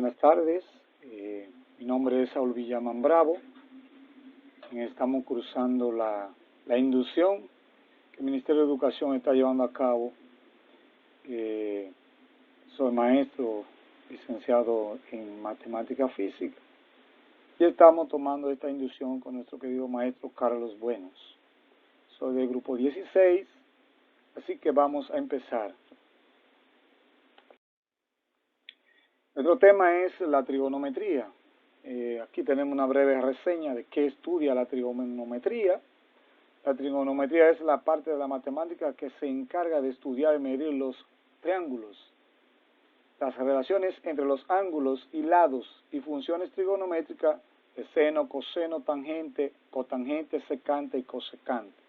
buenas tardes. Mi nombre es Saúl Villaman Bravo. Estamos cursando la inducción que el Ministerio de Educación está llevando a cabo. Soy maestro licenciado en matemática física y estamos tomando esta inducción con nuestro querido maestro Carlos Buenos. Soy del grupo 16, así que vamos a empezar. Nuestro tema es la trigonometría. Aquí tenemos una breve reseña de qué estudia la trigonometría. La trigonometría es la parte de la matemática que se encarga de estudiar y medir los triángulos, las relaciones entre los ángulos y lados y funciones trigonométricas de seno, coseno, tangente, cotangente, secante y cosecante.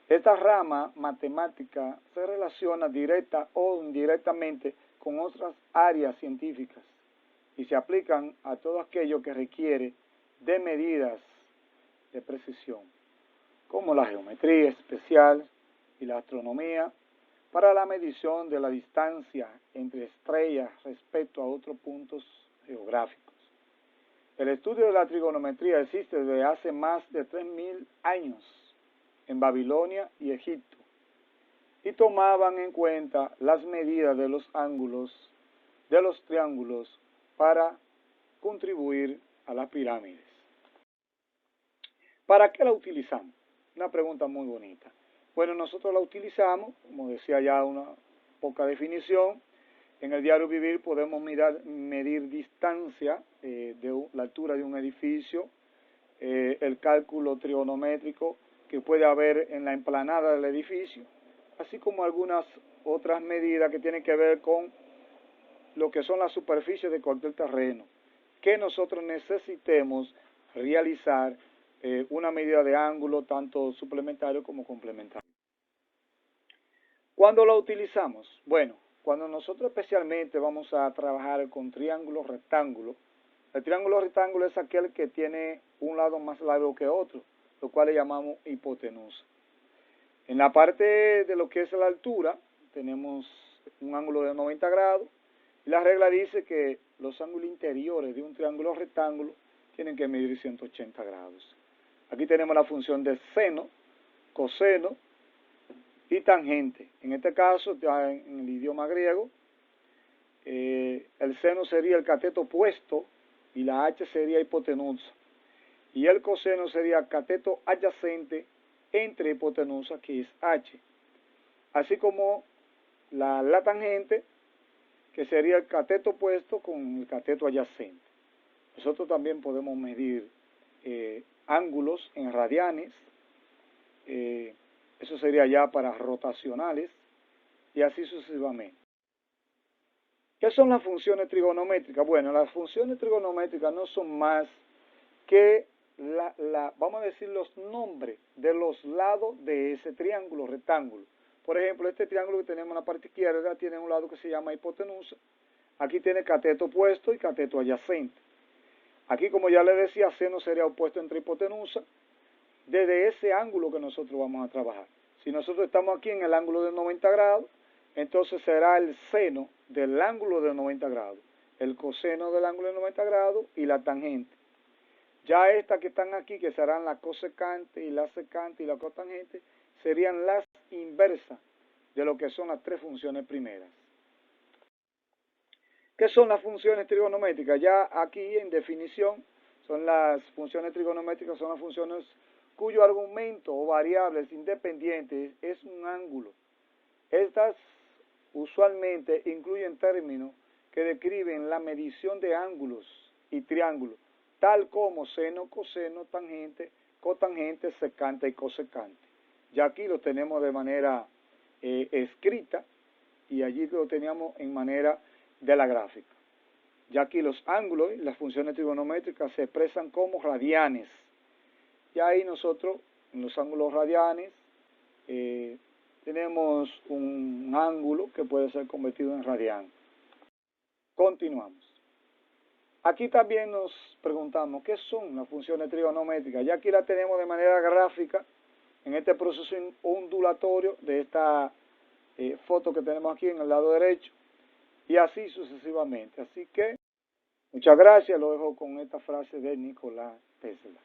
Esta rama matemática se relaciona directa o indirectamente con otras áreas científicas y se aplican a todo aquello que requiere de medidas de precisión, como la geometría especial y la astronomía, para la medición de la distancia entre estrellas respecto a otros puntos geográficos. El estudio de la trigonometría existe desde hace más de 3000 años en Babilonia y Egipto, y tomaban en cuenta las medidas de los ángulos de los triángulos para contribuir a las pirámides. ¿Para qué la utilizamos? Una pregunta muy bonita. Bueno, nosotros la utilizamos, como decía ya una poca definición, en el diario vivir podemos medir distancia de la altura de un edificio, el cálculo trigonométrico que puede haber en la emplanada del edificio, así como algunas otras medidas que tienen que ver con lo que son las superficies de cualquier terreno, que nosotros necesitemos realizar una medida de ángulo tanto suplementario como complementario. ¿Cuándo lo utilizamos? Bueno, cuando nosotros especialmente vamos a trabajar con triángulos rectángulos. El triángulo rectángulo es aquel que tiene un lado más largo que otro, lo cual le llamamos hipotenusa. En la parte de lo que es la altura, tenemos un ángulo de 90 grados, y la regla dice que los ángulos interiores de un triángulo rectángulo tienen que medir 180 grados. Aquí tenemos la función de seno, coseno y tangente. En este caso, ya en el idioma griego, el seno sería el cateto opuesto y la h sería hipotenusa. Y el coseno sería cateto adyacente entre hipotenusa, que es h. Así como la tangente, que sería el cateto opuesto con el cateto adyacente. Nosotros también podemos medir ángulos en radianes, eso sería ya para rotacionales, y así sucesivamente. ¿Qué son las funciones trigonométricas? Bueno, las funciones trigonométricas no son más que, vamos a decir, los nombres de los lados de ese triángulo rectángulo. Por ejemplo, este triángulo que tenemos en la parte izquierda tiene un lado que se llama hipotenusa. Aquí tiene cateto opuesto y cateto adyacente. Aquí, como ya le decía, seno sería opuesto entre hipotenusa, desde ese ángulo que nosotros vamos a trabajar. Si nosotros estamos aquí en el ángulo de 90 grados, entonces será el seno del ángulo de 90 grados, el coseno del ángulo de 90 grados y la tangente. Ya estas que están aquí, que serán la cosecante y la secante y la cotangente, serían las inversas de lo que son las tres funciones primeras. ¿Qué son las funciones trigonométricas? Ya aquí en definición, son las funciones trigonométricas, son las funciones cuyo argumento o variables independientes es un ángulo. Estas usualmente incluyen términos que describen la medición de ángulos y triángulos, tal como seno, coseno, tangente, cotangente, secante y cosecante. Ya aquí lo tenemos de manera escrita y allí lo teníamos en manera de la gráfica. Ya aquí los ángulos y las funciones trigonométricas se expresan como radianes. Y ahí nosotros, en los ángulos radianes, tenemos un ángulo que puede ser convertido en radián. Continuamos. Aquí también nos preguntamos, ¿qué son las funciones trigonométricas? Ya aquí la tenemos de manera gráfica, en este proceso ondulatorio de esta foto que tenemos aquí en el lado derecho, y así sucesivamente. Así que Muchas gracias, lo dejo con esta frase de Nikola Tesla.